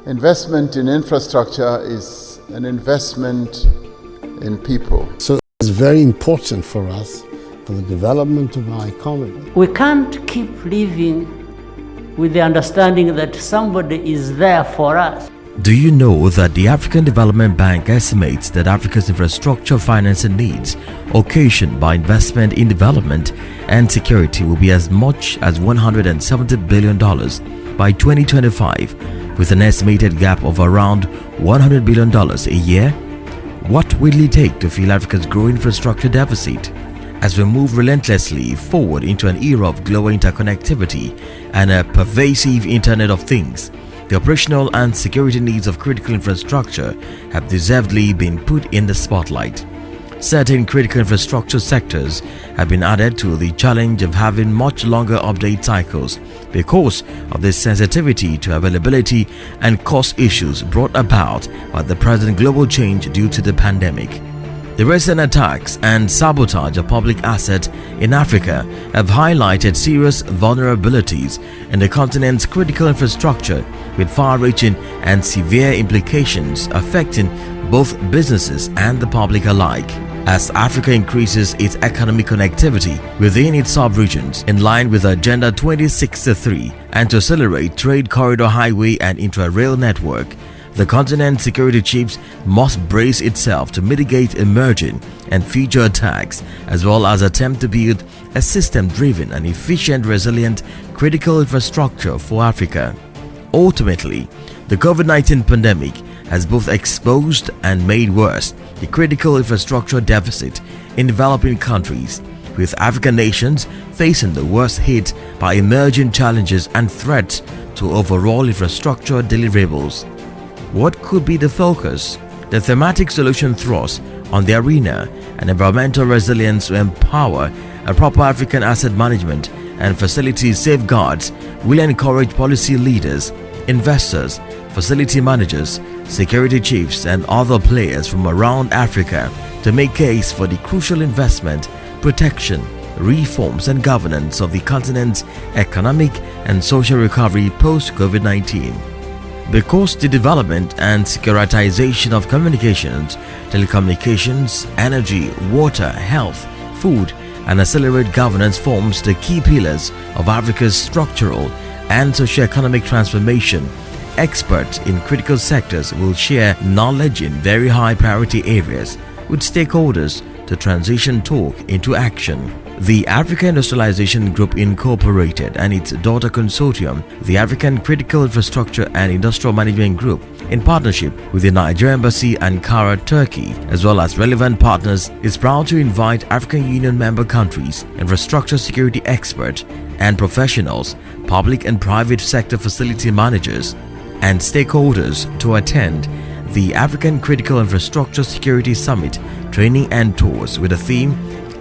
Investment in infrastructure is an investment in people. So it's very important for us for the development of our economy. We can't keep living with the understanding that somebody is there for us. Do you know that the African Development Bank estimates that Africa's infrastructure financing needs occasioned by investment in development and security will be as much as $170 billion by 2025, with an estimated gap of around $100 billion a year? What will it take to fill Africa's growing infrastructure deficit? As we move relentlessly forward into an era of global interconnectivity and a pervasive Internet of Things, the operational and security needs of critical infrastructure have deservedly been put in the spotlight. Certain critical infrastructure sectors have been added to the challenge of having much longer update cycles because of the sensitivity to availability and cost issues brought about by the present global change due to the pandemic. The recent attacks and sabotage of public assets in Africa have highlighted serious vulnerabilities in the continent's critical infrastructure, with far-reaching and severe implications affecting both businesses and the public alike. As Africa increases its economic connectivity within its sub-regions in line with Agenda 2063 and to accelerate trade corridor highway and intra-rail network, the continent's security chiefs must brace itself to mitigate emerging and future attacks, as well as attempt to build a system-driven and efficient, resilient critical infrastructure for Africa. Ultimately, the COVID-19 pandemic has both exposed and made worse the critical infrastructure deficit in developing countries, with African nations facing the worst hit by emerging challenges and threats to overall infrastructure deliverables. What could be the focus? The thematic solution thrust on the arena and environmental resilience to empower a proper African asset management and facility safeguards will encourage policy leaders, investors, facility managers, security chiefs and other players from around Africa to make case for the crucial investment, protection, reforms and governance of the continent's economic and social recovery post-COVID-19. Because the development and securitization of communications, telecommunications, energy, water, health, food and accelerated governance forms the key pillars of Africa's structural and socio-economic transformation, experts in critical sectors will share knowledge in very high priority areas with stakeholders to transition talk into action. The Africa Industrialization Group Incorporated and its daughter consortium, the African Critical Infrastructure and Industrial Management Group, in partnership with the Nigerian Embassy, Ankara, Turkey, as well as relevant partners, is proud to invite African Union member countries, infrastructure security experts and professionals, public and private sector facility managers, and stakeholders to attend the African Critical Infrastructure Security Summit training and tours with the theme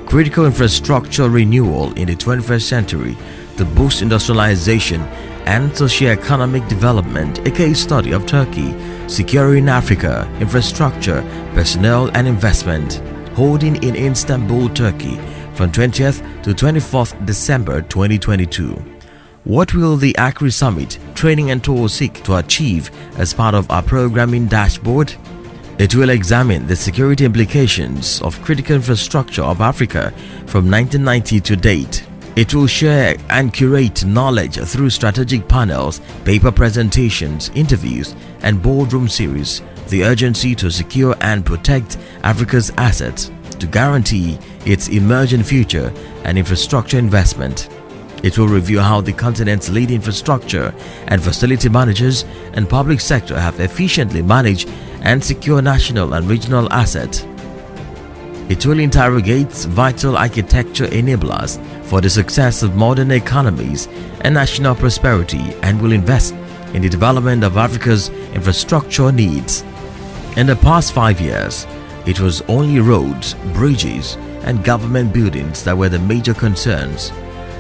Critical Infrastructure Renewal in the 21st Century to Boost Industrialization and Socio-Economic Development, a case study of Turkey securing Africa infrastructure, personnel and investment, holding in Istanbul, Turkey from 20th to 24th December 2022. What will the ACRIS Summit training and tour seek to achieve as part of our programming dashboard? It will examine the security implications of critical infrastructure of Africa from 1990 to date. It will share and curate knowledge through strategic panels, paper presentations, interviews, and boardroom series, the urgency to secure and protect Africa's assets to guarantee its emerging future and infrastructure investment. It will review how the continent's leading infrastructure and facility managers and public sector have efficiently managed and secure national and regional assets. It will interrogate vital architecture enablers for the success of modern economies and national prosperity and will invest in the development of Africa's infrastructure needs. In the past 5 years, it was only roads, bridges, and government buildings that were the major concerns.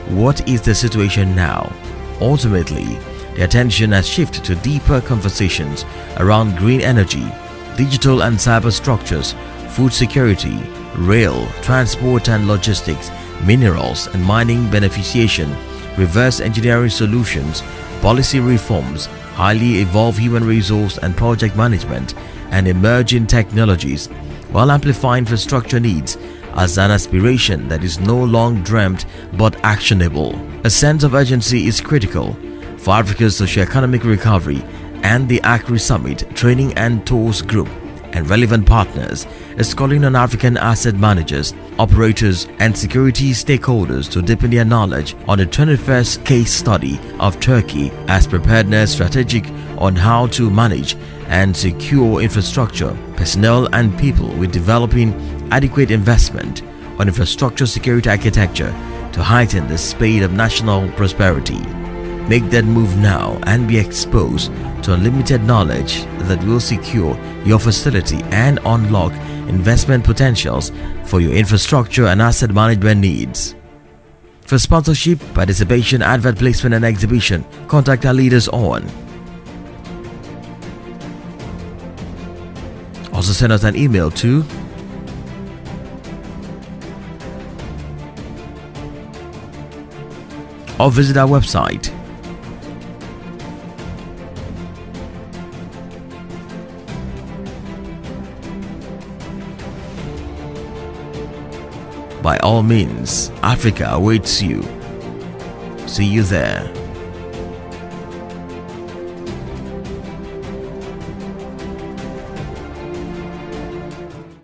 What is the situation now? Ultimately, the attention has shifted to deeper conversations around green energy, digital and cyber structures, food security, rail, transport and logistics, minerals and mining beneficiation, reverse engineering solutions, policy reforms, highly evolved human resource and project management, and emerging technologies, while amplifying infrastructure needs as an aspiration that is no longer dreamt but actionable. A sense of urgency is critical for Africa's socio-economic recovery, and the ACRIS Summit Training and Tours Group and relevant partners is calling on African asset managers, operators, and security stakeholders to deepen their knowledge on the 21st case study of Turkey as preparedness strategic on how to manage and secure infrastructure, personnel, and people with developing adequate investment on infrastructure security architecture to heighten the speed of national prosperity. Make that move now and be exposed to unlimited knowledge that will secure your facility and unlock investment potentials for your infrastructure and asset management needs. For sponsorship, participation, advert placement, and exhibition, contact our leaders on. Also send us an email to or visit our website. By all means, Africa awaits you. See you there.